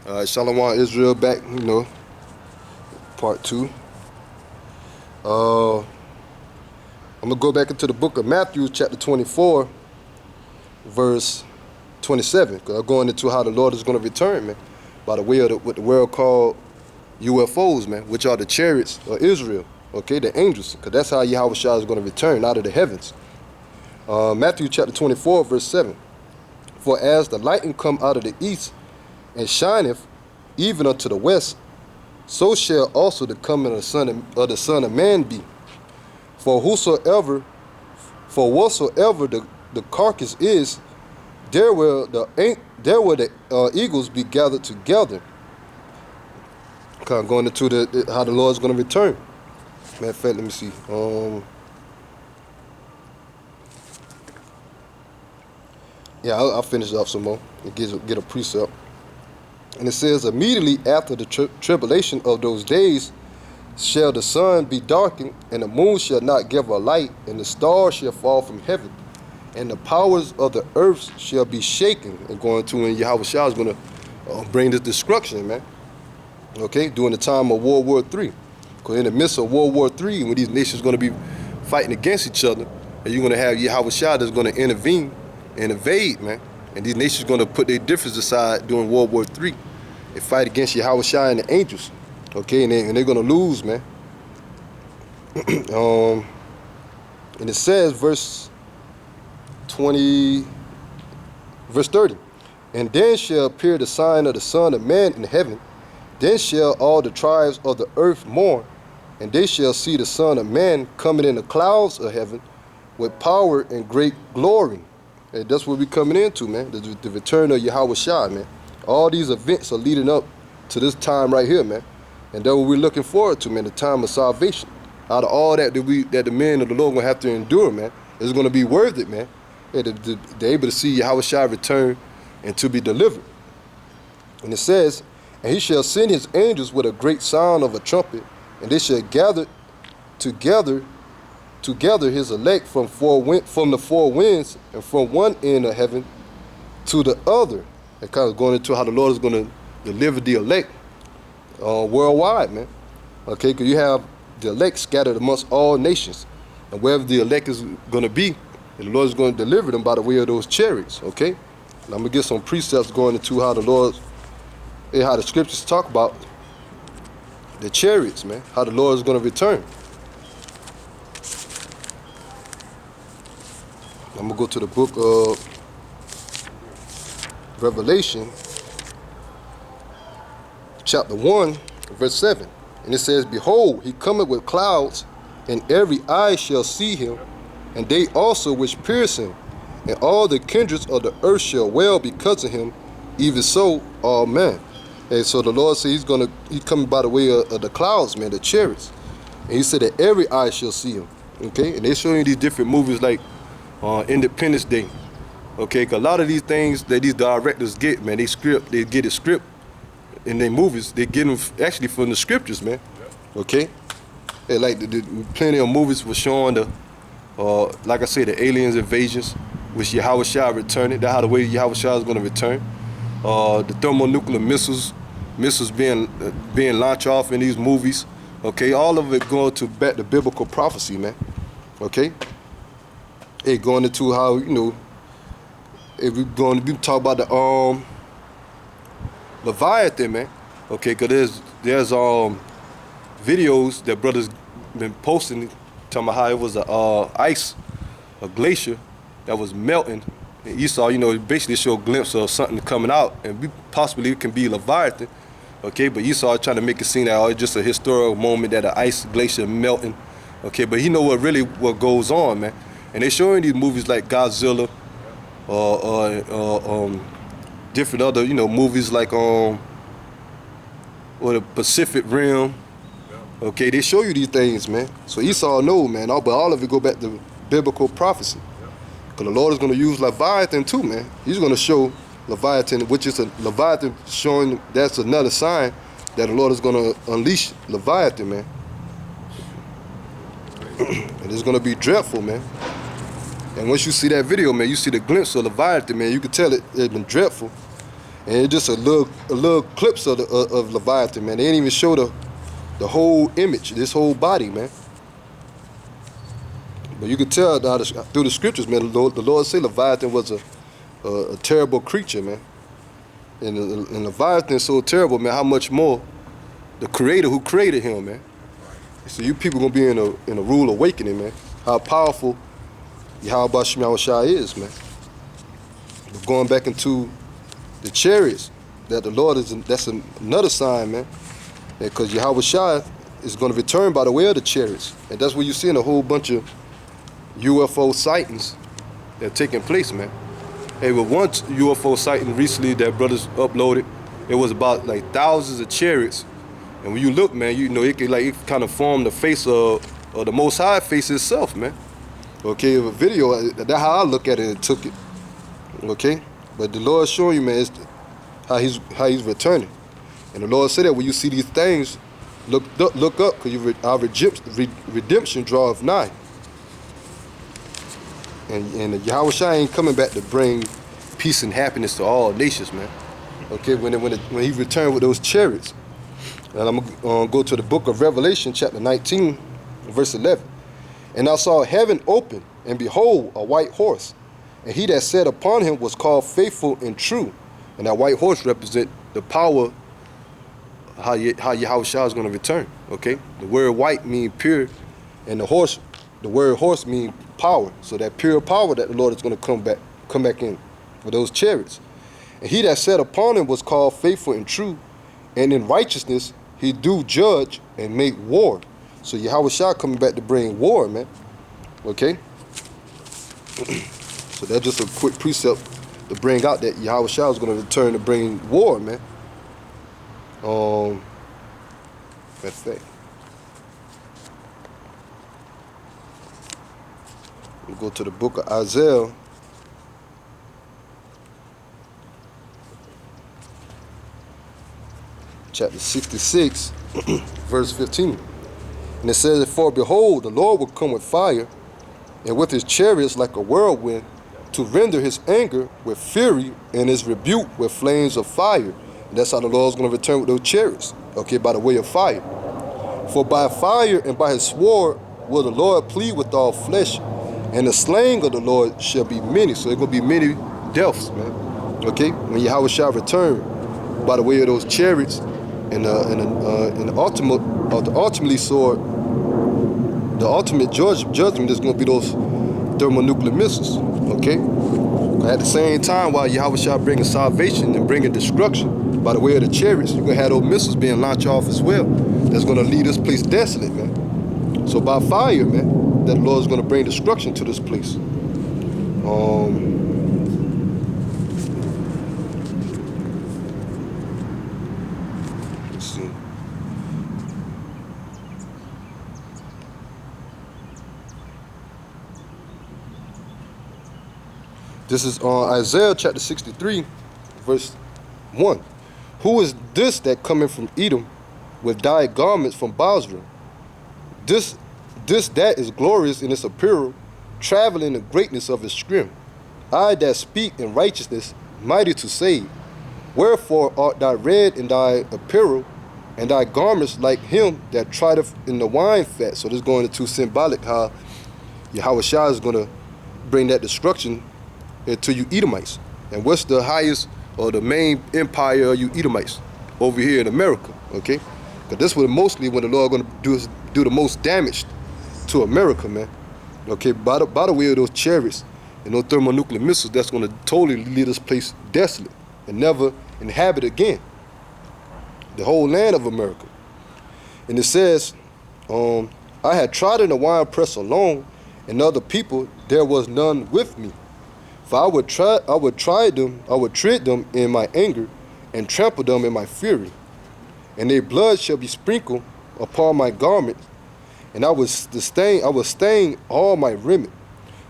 Shalom Israel back, part two. I'm gonna go back into the book of Matthew, chapter 24, verse 27, because I'm going into how the Lord is going to return, man, by the way of what the world called UFOs, man, which are the chariots of Israel, okay, the angels, because that's how Yahweh Shah is going to return out of the heavens. Matthew chapter 24, verse 7. For as the lightning come out of the east and shineth even unto the west, so shall also the coming of the Son of Man be. For whatsoever the carcass is, there will the eagles be gathered together. Kind of going into how the Lord is going to return. Matter of fact, let me see. I'll finish off some more and get a precept. And it says, immediately after the tribulation of those days shall the sun be darkened, and the moon shall not give a light, and the stars shall fall from heaven, and the powers of the earth shall be shaken. And going to when Yahweh Shah is going to bring this destruction, man. Okay, during the time of World War III. Because in the midst of World War III, when these nations are going to be fighting against each other, and you're going to have Yahweh Shah that's going to intervene and invade, man. And these nations are going to put their differences aside during World War III and fight against Yahweh Shah and the angels. Okay, and they're going to lose, man. And it says, verse 30, and then shall appear the sign of the Son of Man in heaven. Then shall all the tribes of the earth mourn, and they shall see the Son of Man coming in the clouds of heaven with power and great glory. And that's what we're coming into, man, the return of Yahweh Shah, man. All these events are leading up to this time right here, man. And that's what we're looking forward to, man, the time of salvation. Out of all that the men of the Lord are going to have to endure, man, it's going to be worth it, man. They're able to see Yahweh Shah return and to be delivered. And it says, and he shall send his angels with a great sound of a trumpet, and they shall gather together his elect from the four winds, and from one end of heaven to the other. And kind of going into how the Lord is going to deliver the elect worldwide, man. Okay, because you have the elect scattered amongst all nations, and wherever the elect is going to be, the Lord is going to deliver them by the way of those chariots. Okay, and I'm going to get some precepts going into how the scriptures talk about the chariots, man, how the Lord is going to return. I'm going to go to the book of Revelation, chapter 1, verse 7. And it says, behold, he cometh with clouds, and every eye shall see him, and they also which pierce him, and all the kindreds of the earth shall wail because of him, even so, amen. And so the Lord said he's coming by the way of the clouds, man, the chariots. And he said that every eye shall see him. Okay, and they're showing you these different movies like Independence Day. Okay, because a lot of these things that these directors get, man, they get a script in their movies. They get them actually from the scriptures, man. Okay, and like plenty of movies were showing like I said, the aliens invasions, which Yahweh Shah returning. That's how the way Yahweh Shah is going to return. The thermonuclear missiles being launched off in these movies. Okay, all of it going to back the biblical prophecy, man. Okay, it going into how if we're going to be talking about the Leviathan, man. Okay, because there's videos that brothers been posting talking about how it was a glacier that was melting. And Esau, basically showed a glimpse of something coming out, and possibly it can be Leviathan. Okay, but Esau trying to make it seem that it's just a historical moment that an ice glacier melting. Okay, but he know what goes on, man. And they showing these movies like Godzilla, different other movies like or the Pacific Rim. Okay, they show you these things, man. So Esau know, man. But all of it go back to biblical prophecy. Because the Lord is going to use Leviathan too, man. He's going to show Leviathan, which is a Leviathan showing that's another sign that the Lord is going to unleash Leviathan, man. And it's going to be dreadful, man. And once you see that video, man, you see the glimpse of Leviathan, man, you can tell it's been dreadful. And it's just a little clips of Leviathan, man. They didn't even show the whole image, this whole body, man. But you could tell through the scriptures, man, the Lord said Leviathan was a terrible creature, man. And Leviathan is so terrible, man, how much more the creator who created him, man. So you people gonna be in a rude awakening, man. How powerful Yahweh Shema Shai is, man. But going back into the chariots, that the Lord that's another sign, man. Because Yahweh Shai is gonna return by the way of the chariots. And that's where you're seeing a whole bunch of UFO sightings that are taking place, man. Hey, with one UFO sighting recently that brothers uploaded, it was about like thousands of chariots. And when you look, man, you know, it kind of form the face of the Most High face itself, man. Okay, a video, that's how I look at it and took it. Okay? But the Lord showing you, man, is how he's returning. And the Lord said that when you see these things, look up, because our redemption draweth nigh. And Yahweh Shai ain't coming back to bring peace and happiness to all nations, man. Okay, when he returned with those chariots. And I'm going to go to the book of Revelation, chapter 19, verse 11. And I saw heaven open, and behold, a white horse. And he that sat upon him was called Faithful and True. And that white horse represent the power, how Yahweh Shai is going to return, okay? The word white means pure, and the word horse means power. So that pure power that the Lord is going to come back in for those chariots. And he that sat upon him was called Faithful and True, and in righteousness he do judge and make war. So Yahweh Shai coming back to bring war, man. Okay? So that's just a quick precept to bring out that Yahweh Shai is going to return to bring war, man. That's that. We'll go to the book of Isaiah. Chapter 66, verse 15. And it says, for behold, the Lord will come with fire, and with his chariots like a whirlwind, to render his anger with fury, and his rebuke with flames of fire. And that's how the Lord's going to return with those chariots, okay, by the way of fire. For by fire and by his sword will the Lord plead with all flesh, and the slaying of the Lord shall be many. So there's going to be many deaths, man, okay, when Yahweh shall return by the way of those chariots. And ultimately sword, the ultimate judgment is going to be those thermonuclear missiles, okay? At the same time, while Yahweh shall bring salvation and bringing destruction by the way of the chariots, you're going to have those missiles being launched off as well. That's going to leave this place desolate, man. So by fire, man, that the Lord is going to bring destruction to this place. This is on Isaiah chapter 63, verse 1. Who is this that cometh from Edom with dyed garments from Basra? This that is glorious in its apparel, traveling in the greatness of his strength. I that speak in righteousness, mighty to save. Wherefore art thou red in thy apparel, and thy garments like him that trideth in the wine fat. So this is going into symbolic how Yahweh Shai is going to bring that destruction to you Edomites. And what's the highest or the main empire of you Edomites over here in America, okay? Because this was mostly when the Lord going to do the most damage to America, man. Okay, by the way of those chariots and those thermonuclear missiles, that's going to totally leave this place desolate and never inhabit again. The whole land of America. And it says, I had trodden the winepress alone, and other people there was none with me. For I would tread them in my anger, and trample them in my fury. And their blood shall be sprinkled upon my garment, and I will stain all my raiment.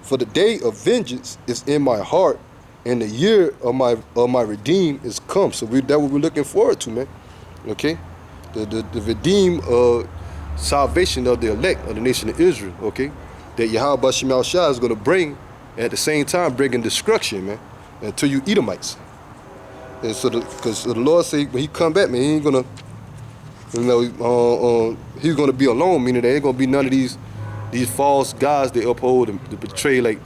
For the day of vengeance is in my heart, and the year of my redeem is come. So that's what we're looking forward to, man. Okay, the redeem salvation of the elect of the nation of Israel. Okay, that Yahweh Shema Shai is going to bring. At the same time, bringing destruction, man, to you Edomites. And so, because the Lord say when He come back, man, He ain't gonna, He's gonna be alone. Meaning there ain't gonna be none of these false gods they uphold and to betray. Like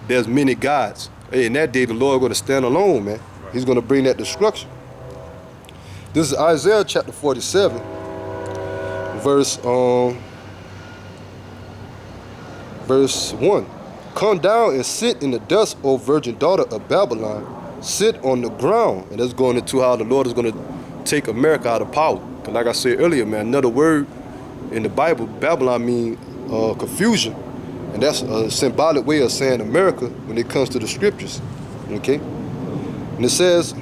there's many gods. Hey, in that day, the Lord gonna stand alone, man. He's gonna bring that destruction. This is Isaiah chapter 47, verse 1. Come down and sit in the dust, O virgin daughter of Babylon. Sit on the ground. And that's going into how the Lord is going to take America out of power. Because like I said earlier, man, another word in the Bible, Babylon means confusion. And that's a symbolic way of saying America when it comes to the scriptures. Okay? And it says,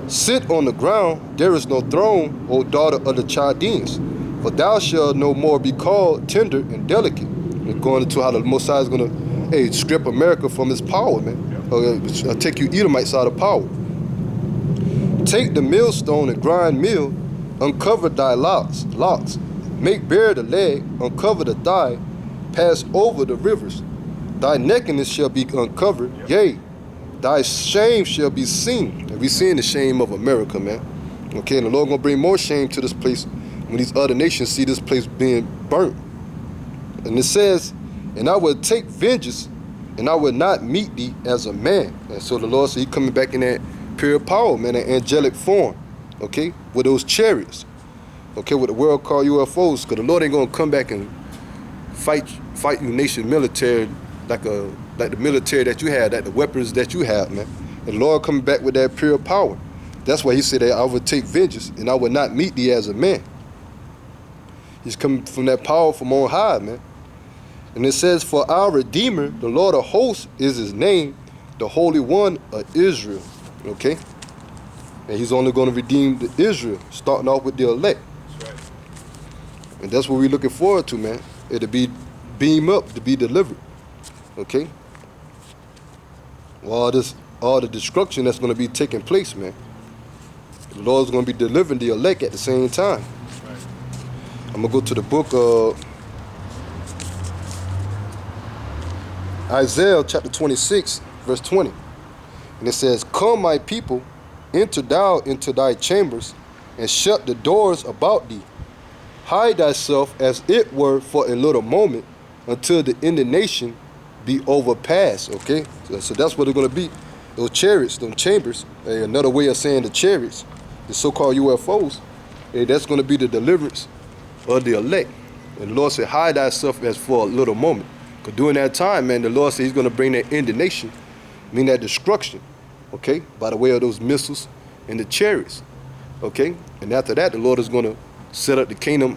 sit on the ground, there is no throne, O daughter of the Chaldeans. For thou shalt no more be called tender and delicate. And going into how the Most High is going to strip America from its power, man. Take you Edomites out of power. Take the millstone and grind meal, uncover thy locks. Make bare the leg, uncover the thigh, pass over the rivers. Thy nakedness shall be uncovered, yea, thy shame shall be seen. And we seeing the shame of America, man. Okay, and the Lord gonna bring more shame to this place when these other nations see this place being burnt. And it says, and I will take vengeance, and I will not meet thee as a man. And so the Lord said He coming back in that pure power, man, that angelic form, okay, with those chariots, okay, what the world call UFOs, because the Lord ain't gonna come back and fight you nation military like the military that you had, like the weapons that you have, man. And the Lord coming back with that pure power. That's why He said that I will take vengeance, and I will not meet thee as a man. He's coming from that power from on high, man. And it says, for our Redeemer, the Lord of hosts is His name, the Holy One of Israel. Okay? And He's only going to redeem the Israel, starting off with the elect. That's right. And that's what we're looking forward to, man. It'll be beamed up to be delivered. Okay? All the destruction that's going to be taking place, man. The Lord's going to be delivering the elect at the same time. Right. I'm going to go to the book of Isaiah chapter 26, verse 20. And it says, come, my people, enter thou into thy chambers, and shut the doors about thee. Hide thyself as it were for a little moment, until the indignation be overpassed. Okay? So that's what they're going to be. Those chariots, those chambers, another way of saying the chariots, the so-called UFOs, that's going to be the deliverance of the elect. And the Lord said, hide thyself as for a little moment. Because during that time, man, the Lord said He's going to bring that indignation, mean that destruction, okay, by the way of those missiles and the chariots, okay? And after that, the Lord is going to set up the kingdom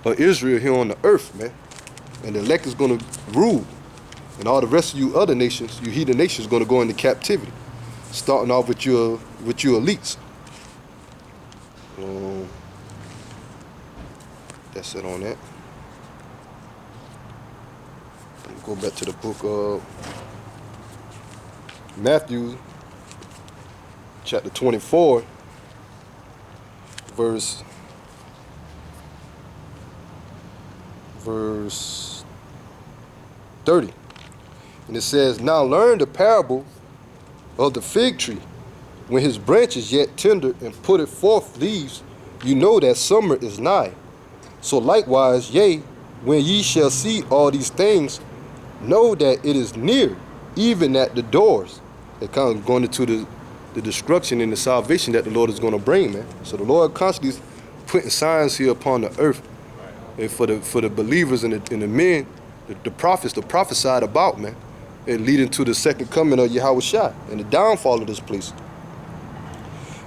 of Israel here on the earth, man. And the elect is going to rule. And all the rest of you other nations, you heathen nations, going to go into captivity, starting off with your elites. That's it on that. Go back to the book of Matthew, chapter 24, verse 30. And it says, now learn the parable of the fig tree. When his branch is yet tender and putteth forth leaves, you know that summer is nigh. So likewise, yea, when ye shall see all these things, know that it is near, even at the doors. They're kind of going into the destruction and the salvation that the Lord is going to bring, man. So the Lord constantly is putting signs here upon the earth, and for the believers and the men, the prophets, the prophesied about, man, and leading to the second coming of Yahweh Shai and the downfall of this place.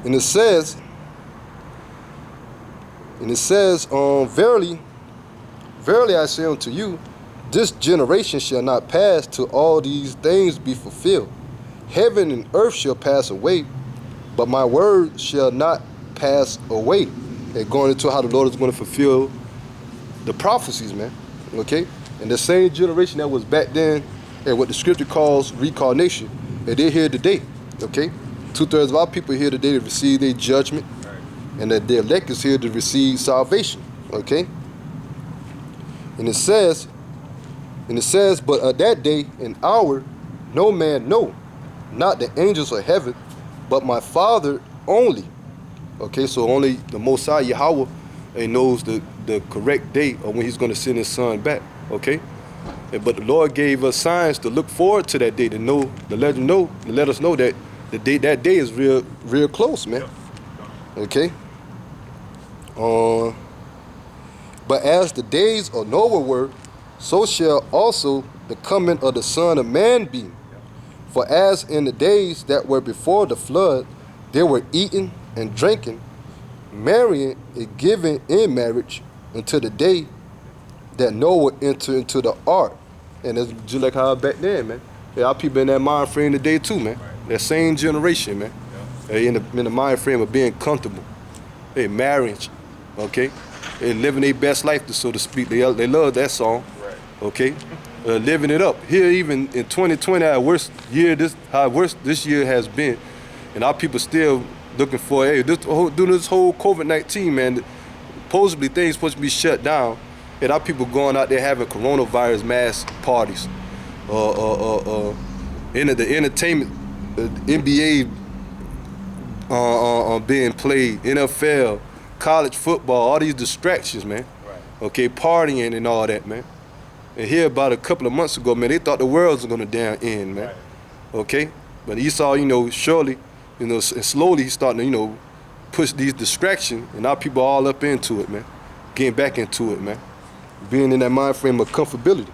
And it says, verily, verily I say unto you, this generation shall not pass till all these things be fulfilled. Heaven and earth shall pass away, but my word shall not pass away. And going into how the Lord is going to fulfill the prophecies, man. Okay? And the same generation that was back then, and what the scripture calls reincarnation, and they're here today. Okay? 2/3 of our people are here today to receive their judgment, and that the elect is here to receive salvation. Okay? And it says, but at that day and hour no man know, not the angels of heaven, but my Father only. Okay, so only the Most High Yahweh knows the correct date of when he's going to send his son back. Okay, but the Lord gave us signs to look forward to that day, to know, to let us know that that day is real close, man. Okay. But as the days of Noah were, so shall also the coming of the Son of Man be. For as in the days that were before the flood, they were eating and drinking, marrying and giving in marriage until the day that Noah entered into the ark. And it's just like how back then, man. Yeah, our people in that mind frame today too, man. That same generation, man. In the mind frame of being comfortable. Hey, marriage, okay? They living their best life, so to speak. They love that song, okay? Living it up. Here, even in 2020, how worse this year has been, and our people still looking for, hey, during this whole COVID-19, man, supposedly things supposed to be shut down, and our people going out there having coronavirus mass parties, in the entertainment, NBA being played, NFL, college football, all these distractions, man. Okay, partying and all that, man. And here about a couple of months ago, man, they thought the world was gonna down end, man. Okay, but Esau, surely, and slowly he's starting to, push these distractions, and our people all up into it, man. Getting back into it, man. Being in that mind frame of comfortability.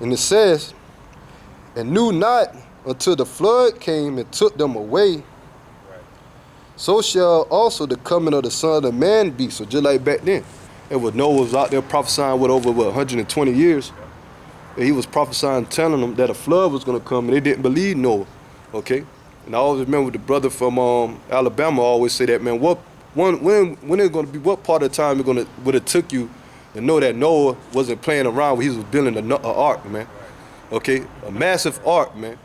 And it says, and knew not until the flood came and took them away. So shall also the coming of the Son of Man be. So just like back then, and when Noah was out there prophesying with over 120 years, and he was prophesying, telling them that a flood was going to come, and they didn't believe Noah. Okay, and I always remember the brother from Alabama always say that, man. When is going to be? What part of the time would it took you to know that Noah wasn't playing around when he was building an ark, man? Okay, a massive ark, man.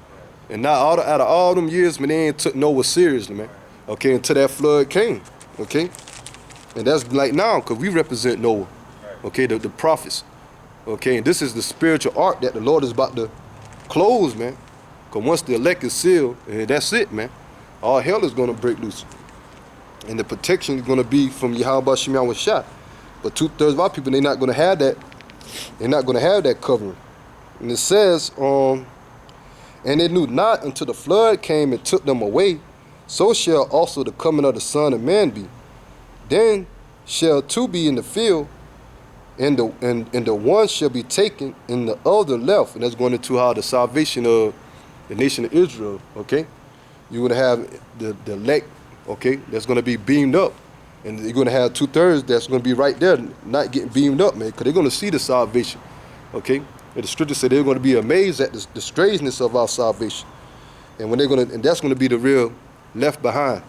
And now out of all them years, man, they ain't took Noah seriously, man. Okay, until that flood came, okay? And that's like now, because we represent Noah, okay, the prophets, okay? And this is the spiritual ark that the Lord is about to close, man. Because once the elect is sealed, that's it, man. All hell is going to break loose. And the protection is going to be from Yahweh Shem Yahweh Shah. But 2/3 of our people, they're not going to have that. They're not going to have that covering. And it says, and they knew not until the flood came and took them away. So shall also the coming of the Son of Man be. Then shall two be in the field, and the one shall be taken, and the other left. And that's going into how the salvation of the nation of Israel, okay? You're going to have the elect, okay, that's going to be beamed up. And you're going to have 2/3 that's going to be right there, not getting beamed up, man, because they're going to see the salvation, okay? And the scripture said they're going to be amazed at the strangeness of our salvation. And when and that's going to be the real left behind,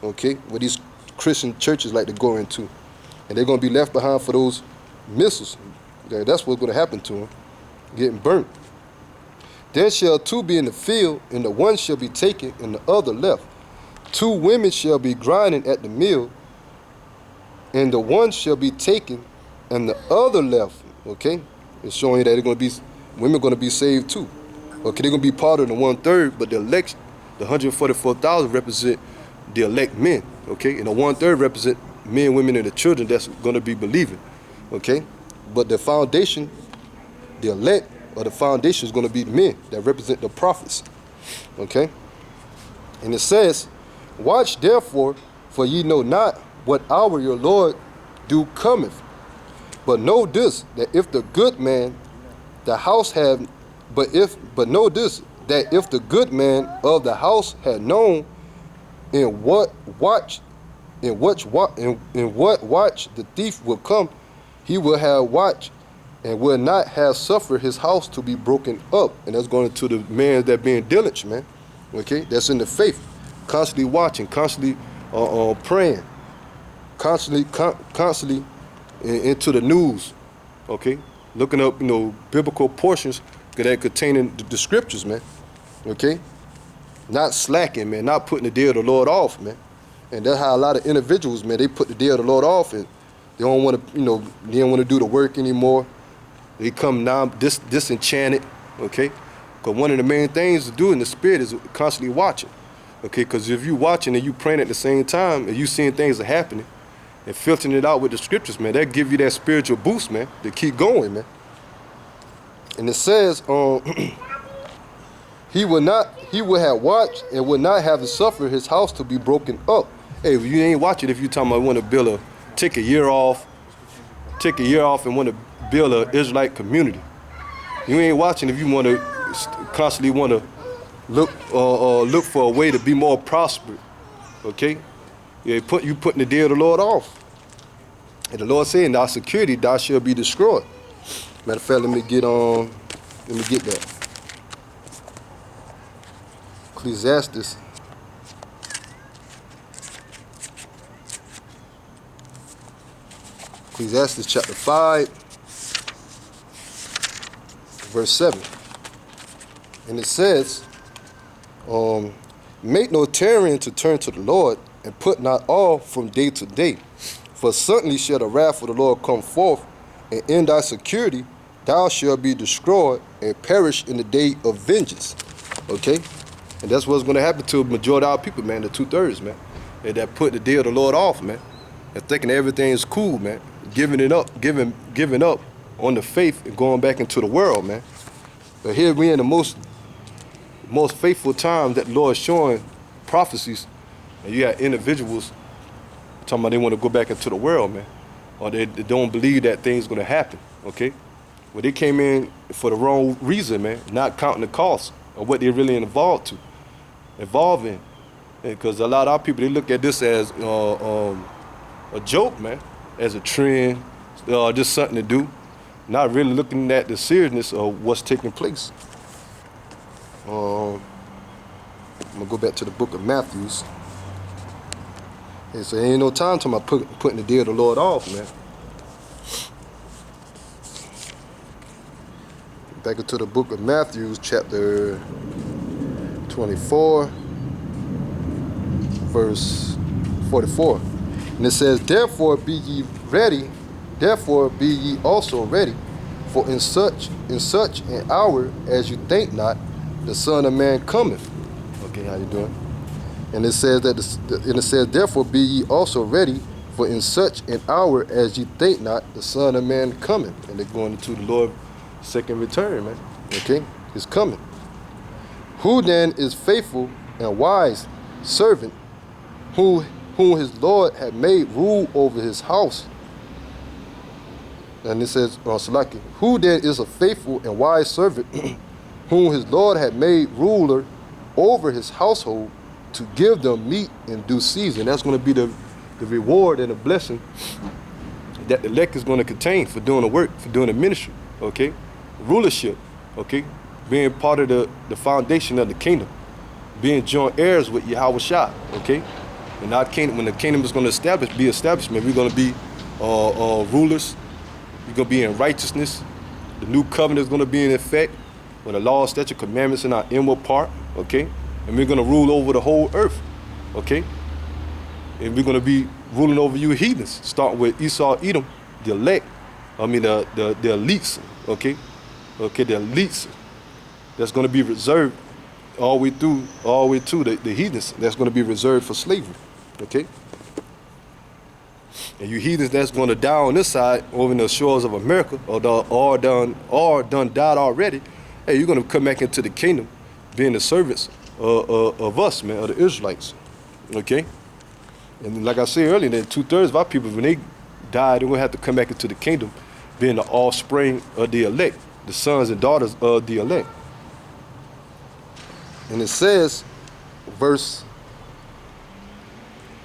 okay, what these Christian churches like to go into. And they're going to be left behind for those missiles. That's what's going to happen to them, getting burnt. Then shall two be in the field, and the one shall be taken, and the other left. 2 women shall be grinding at the mill, and the one shall be taken, and the other left. Okay, it's showing you that women are going to be saved too. Okay, they're going to be part of the 1/3, but the elect, the 144,000 represent the elect men. Okay, and the 1/3 represent men, women, and the children that's going to be believing. Okay, but the foundation, the elect, or the foundation is going to be the men that represent the prophets. Okay, and it says, watch therefore, for ye know not what hour your Lord do cometh. But know this, that if the good man, the house have, but know this, that if the good man of the house had known in what watch the thief will come, he will have watched and will not have suffered his house to be broken up. And that's going to the man that being diligent, man. Okay, that's in the faith, constantly watching, constantly praying, constantly into the news. Okay, looking up, biblical portions that containing the scriptures, man. Okay, not slacking, man, not putting the day of the Lord off, man. And that's how a lot of individuals, man, they put the day of the Lord off, and they don't want to, they don't want to do the work anymore. They come now disenchanted, okay? Because one of the main things to do in the spirit is constantly watching, Okay, because if you watching and you praying at the same time and you seeing things are happening and filtering it out with the scriptures, man, that give you that spiritual boost, man, to keep going, man. And it says, he would have watched and would not have suffered his house to be broken up. Hey, if you ain't watching, if you talking about want to build take a year off and want to build an Israelite community. You ain't watching if you want to constantly want to look for a way to be more prosperous. Okay? Yeah, you putting the day of the Lord off. And the Lord saying, thy security, thou shall be destroyed. Matter of fact, let me get that. Ecclesiastes. Ecclesiastes chapter 5, verse 7. And it says, make no tarrying to turn to the Lord, and put not off from day to day. For suddenly shall the wrath of the Lord come forth, and in thy security thou shalt be destroyed and perish in the day of vengeance. Okay? And that's what's going to happen to a majority of our people, man, the 2/3, man. And that put the day of the Lord off, man. And thinking everything is cool, man. Giving up on the faith and going back into the world, man. But here we in the most faithful time that the Lord is showing prophecies, and you got individuals talking about they want to go back into the world, man, or they don't believe that thing's going to happen. Okay, well, they came in for the wrong reason, man, not counting the cost of what they're really involved in, because a lot of our people, they look at this as a joke, man, as a trend, just something to do, not really looking at the seriousness of what's taking place. I'm gonna go back to the book of Matthew. And so ain't no time talking about putting the day of the Lord off, man. Back into the book of Matthew, chapter 24, verse 44. And it says, therefore be ye also ready, for in such an hour as you think not, the Son of Man cometh. Okay, how you doing? And it says therefore be ye also ready, for in such an hour as ye think not, the Son of Man cometh. And they're going into the Lord's second return, man. Okay, it's coming. Who then is faithful and wise servant, whom his Lord had made rule over his house? And it says, Salaki, who then is a faithful and wise servant, whom his Lord had made ruler over his household, to give them meat in due season? That's going to be the reward and the blessing that the elect is going to contain for doing the work, for doing the ministry, okay? Rulership, okay? Being part of the foundation of the kingdom, being joint heirs with Yahweh Shah, okay? And our kingdom, when the kingdom is going to be established, man, we're going to be rulers. We're going to be in righteousness. The new covenant is going to be in effect, with the law, statute, commandments in our inward part, okay? And we're going to rule over the whole earth, okay? And we're going to be ruling over you heathens, starting with Esau, Edom, the elect, the elites, okay? Okay, the elites that's going to be reserved all the way to the heathens that's going to be reserved for slavery, okay? And you heathens that's going to die on this side over in the shores of America, or done died already, hey, you're going to come back into the kingdom being the servants of us, man, of the Israelites, okay? And like I said earlier, that 2/3 of our people, when they die, they're going to have to come back into the kingdom being the offspring of the elect, the sons and daughters of the elect. And it says, verse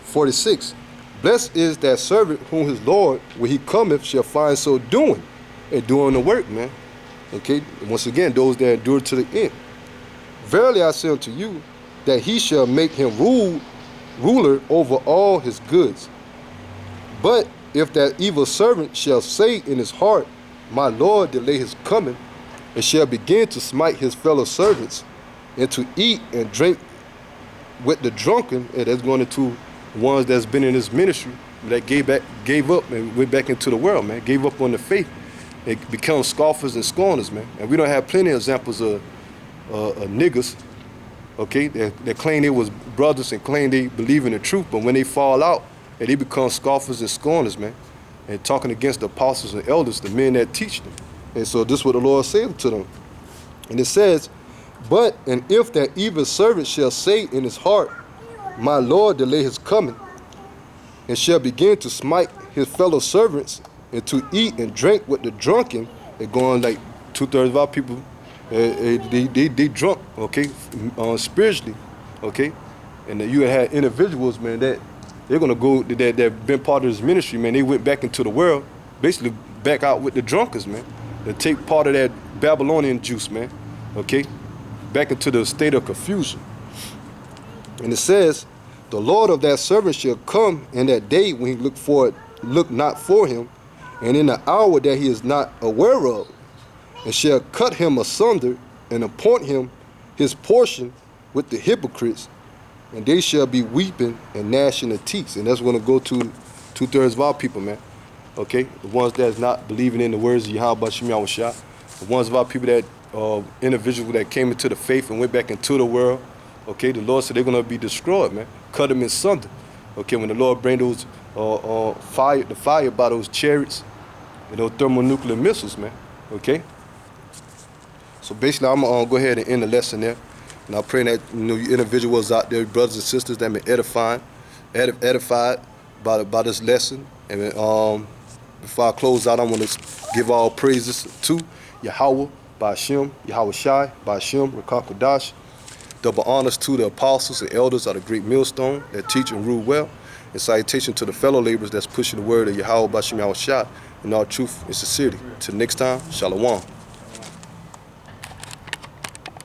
46, blessed is that servant whom his Lord, when he cometh, shall find so doing, and doing the work, man. Okay, once again, those that endure to the end. Verily I say unto you, that he shall make him ruler over all his goods. But if that evil servant shall say in his heart, my Lord delay his coming, and shall begin to smite his fellow servants, and to eat and drink with the drunken, and that's going into ones that's been in this ministry that gave up and went back into the world, man, gave up on the faith. They become scoffers and scorners, man. And we don't have plenty of examples of niggas okay, that claim they was brothers and claim they believe in the truth, but when they fall out, and they become scoffers and scorners, man, and talking against the apostles and elders, the men that teach them. And so this is what the Lord said to them. And it says, and if that evil servant shall say in his heart, my Lord delay his coming, and shall begin to smite his fellow servants, and to eat and drink with the drunken, they're going like 2/3 of our people, they drunk, okay, spiritually, okay. And you had individuals, man, that they're gonna go that been part of this ministry, man. They went back into the world, basically back out with the drunkards, man. They take part of that Babylonian juice, man, okay, back into the state of confusion. And it says, the Lord of that servant shall come in that day when he look not for him, and in the hour that he is not aware of, and shall cut him asunder, and appoint him his portion with the hypocrites, and they shall be weeping and gnashing of teeth. And that's going to go to 2/3 of our people, man. Okay, the ones that's not believing in the words of Yahweh Shem Yahushua, the ones of our people that individuals that came into the faith and went back into the world. Okay, the Lord said they're going to be destroyed, man. Cut them in sunder. Okay, when the Lord bring those the fire by those chariots and those thermonuclear missiles, man. Okay. So basically, I'm gonna go ahead and end the lesson there. And I pray that you individuals out there, brothers and sisters, that been edified by this lesson. And before I close out, I want to give all praises to Yahweh, Ba'ashem, Yahweh Shai, Ba'ashem, Rakah Kodash. Double honors to the apostles and elders of the great millstone that teach and rule well. And salutation to the fellow laborers that's pushing the word of Yahweh Ba'ashem Yahweh Shai in all truth and sincerity. Till next time, Shalom.